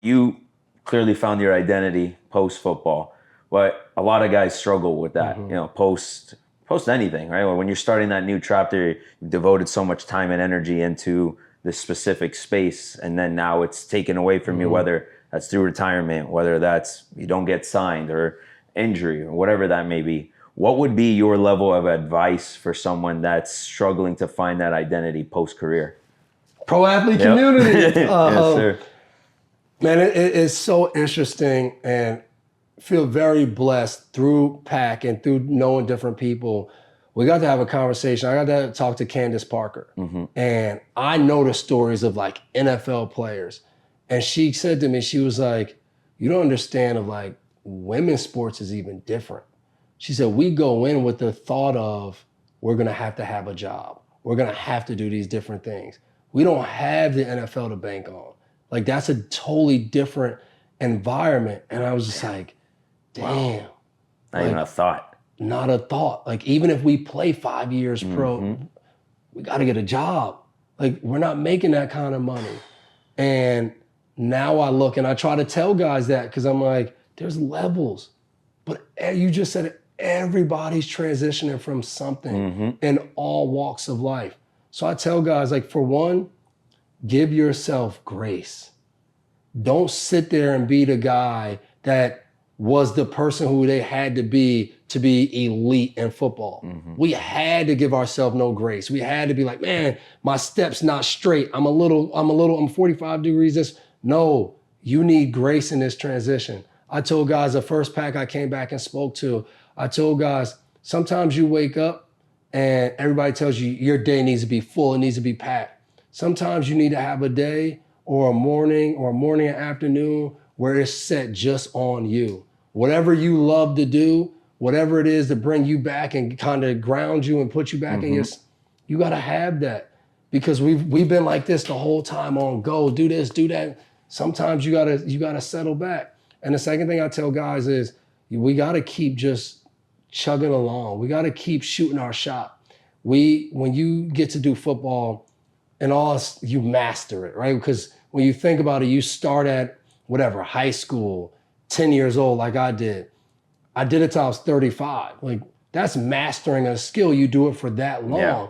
You clearly found your identity post football, but a lot of guys struggle with that. Post anything, right? When you're starting that new chapter, you've devoted so much time and energy into this specific space, and then now it's taken away from you, whether that's through retirement, whether that's you don't get signed or injury or whatever that may be. What would be your level of advice for someone that's struggling to find that identity post career? Pro athlete community. Yes, sir. Man, it is so interesting, and feel very blessed through PAC and through knowing different people. We got to have a conversation. I got to talk to Candace Parker. And I know the stories of like NFL players. And she said to me, she was like, you don't understand of like women's sports is even different. She said, we go in with the thought of we're going to have a job. We're going to have to do these different things. We don't have the NFL to bank on. Like that's a totally different environment. And I was just like, damn. Not even a thought. Not a thought. Like even if we play 5 years pro, we got to get a job. Like we're not making that kind of money. And now I look and I try to tell guys that because I'm like, there's levels. But you just said it, everybody's transitioning from something in all walks of life. So I tell guys, like, for one, give yourself grace. Don't sit there and be the guy that was the person who they had to be elite in football. We had to give ourselves no grace. We had to be like, man, my step's not straight. I'm 45 degrees this. No, you need grace in this transition. I told guys the first PAC I came back and spoke to, I told guys, sometimes you wake up and everybody tells you your day needs to be full, it needs to be packed. Sometimes you need to have a day or a morning and afternoon where it's set just on you. Whatever you love to do, whatever it is to bring you back and kind of ground you and put you back in you gotta have that. Because we've been like this the whole time on go, do this, do that. Sometimes you gotta settle back. And the second thing I tell guys is we gotta keep just chugging along. We gotta keep shooting our shot. When you get to do football, and you master it, right? Because when you think about it, you start at whatever, high school, 10 years old like I did. I did it till I was 35. Like that's mastering a skill. You do it for that long. Yeah.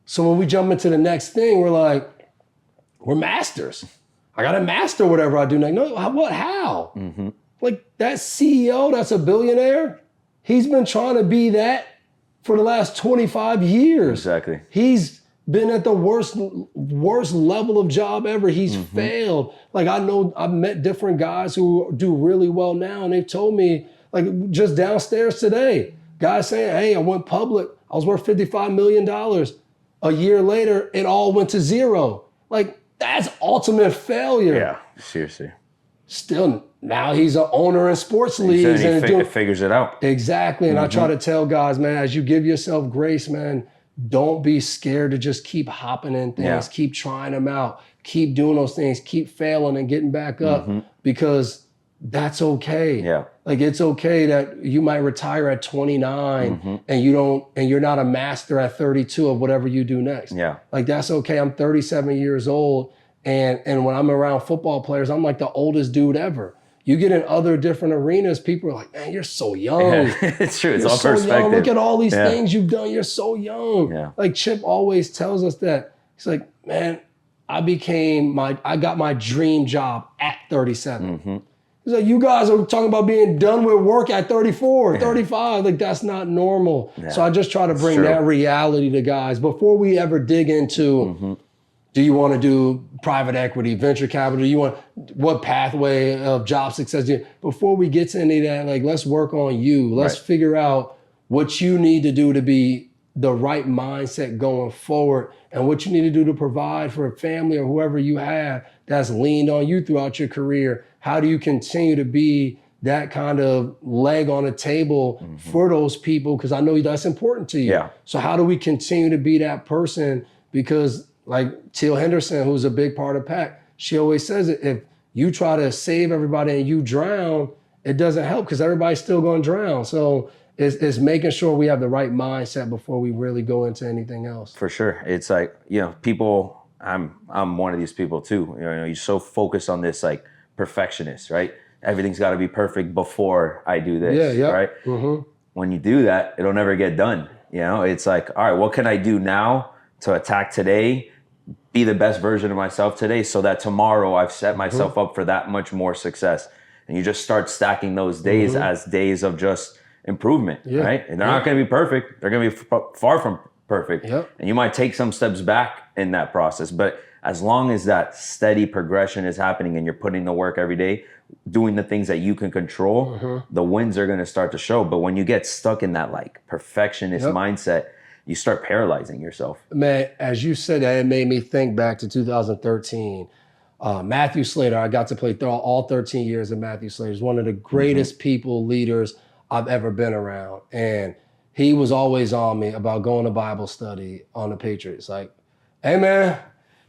So when we jump into the next thing, we're masters. I gotta master whatever I do next. No, what, how? Like that CEO, that's a billionaire, he's been trying to be that for the last 25 years. Exactly. He's been at the worst level of job ever. He's failed. Like I've met different guys who do really well now, and they've told me, like just downstairs today, guys saying, hey, I went public. I was worth $55 million. A year later, it all went to zero. Like that's ultimate failure. Yeah, seriously. Still, now he's an owner in sports leagues. And he figures it out. Exactly. And I try to tell guys, man, as you give yourself grace, man, don't be scared to just keep hopping in things, keep trying them out, keep doing those things, keep failing and getting back up because that's okay. Yeah. Like it's okay that you might retire at 29 and you're not a master at 32 of whatever you do next. Yeah. Like that's okay. I'm 37 years old and when I'm around football players, I'm like the oldest dude ever. You get in other different arenas, people are like, man, you're so young. Yeah, it's true. It's all so perspective. young. Look at all these things you've done. You're so young. Yeah. Like Chip always tells us that. He's like, man, I got my dream job at 37. He's like, you guys are talking about being done with work at 34, 35. Like that's not normal. Yeah. So I just try to bring that reality to guys before we ever dig into do you want to do private equity, venture capital? Do you want what pathway of job success? Before we get to any of that, like let's work on you. Let's figure out what you need to do to be the right mindset going forward and what you need to do to provide for a family or whoever you have that's leaned on you throughout your career. How do you continue to be that kind of leg on the table for those people? Because I know that's important to you. Yeah. So how do we continue to be that person? Because like Teal Henderson, who's a big part of PAC, she always says it, if you try to save everybody and you drown, it doesn't help because everybody's still going to drown. So it's making sure we have the right mindset before we really go into anything else. For sure. It's like, people, I'm one of these people too. You're so focused on this like perfectionist, right? Everything's got to be perfect before I do this, Yeah, yeah. right? When you do that, it'll never get done. You know, it's like, all right, what can I do now to attack today, be the best version of myself today, so that tomorrow I've set myself up for that much more success. And you just start stacking those days as days of just improvement, right? And they're not going to be perfect. They're going to be far from perfect. And you might take some steps back in that process. But as long as that steady progression is happening and you're putting the work every day, doing the things that you can control, the wins are going to start to show. But when you get stuck in that like perfectionist mindset, you start paralyzing yourself. Man, as you said that, it made me think back to 2013. Matthew Slater, I got to play all 13 years of Matthew Slater. He's one of the greatest people, leaders I've ever been around. And he was always on me about going to Bible study on the Patriots. Like, hey man,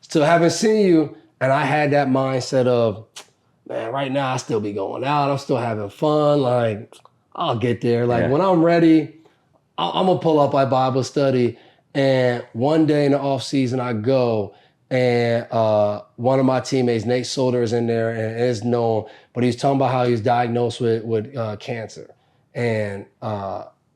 still haven't seen you. And I had that mindset of, man, right now I still be going out. I'm still having fun. Like, I'll get there. Like when I'm ready, I'm gonna pull up my Bible study. And one day in the off season, I go and one of my teammates, Nate Solder, is in there and is known, but he's talking about how he was diagnosed with cancer. And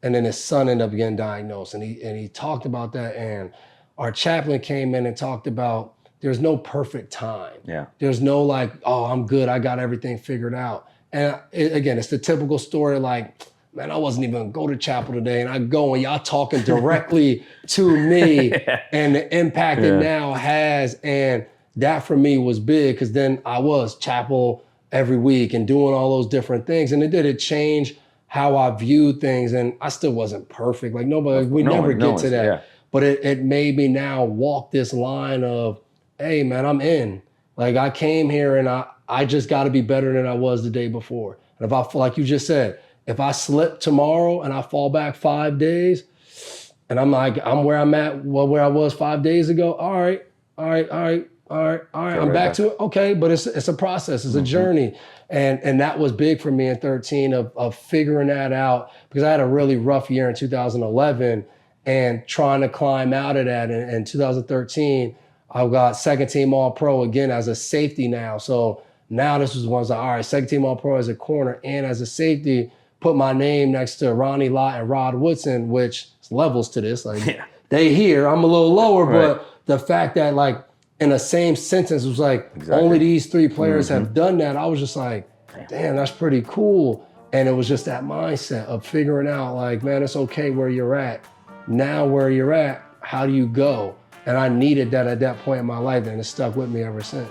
then his son ended up getting diagnosed. And he talked about that. And our chaplain came in and talked about there's no perfect time. There's no like, oh, I'm good. I got everything figured out. And again, it's the typical story like, man, I wasn't even gonna go to chapel today. And I go and y'all talking directly to me and the impact it now has. And that for me was big because then I was chapel every week and doing all those different things. And it changed how I viewed things. And I still wasn't perfect. Like we never get to that. But it made me now walk this line of, hey man, I'm in. Like I came here and I just gotta be better than I was the day before. And if I feel like you just said, if I slip tomorrow and I fall back 5 days and I'm like, I'm where I'm at, where I was 5 days ago. All right. I'm back to it. Okay. But it's a process. It's a journey. And that was big for me in 13 of figuring that out because I had a really rough year in 2011 and trying to climb out of that. In 2013, I got second team All Pro again as a safety now. So now this was one's like, all right, second team All Pro as a corner and as a safety, put my name next to Ronnie Lott and Rod Woodson, which levels to this. Like they here, I'm a little lower, but the fact that like in the same sentence was like only these three players have done that. I was just like, damn, that's pretty cool. And it was just that mindset of figuring out like, man, it's okay where you're at. Now where you're at, how do you go? And I needed that at that point in my life and it stuck with me ever since.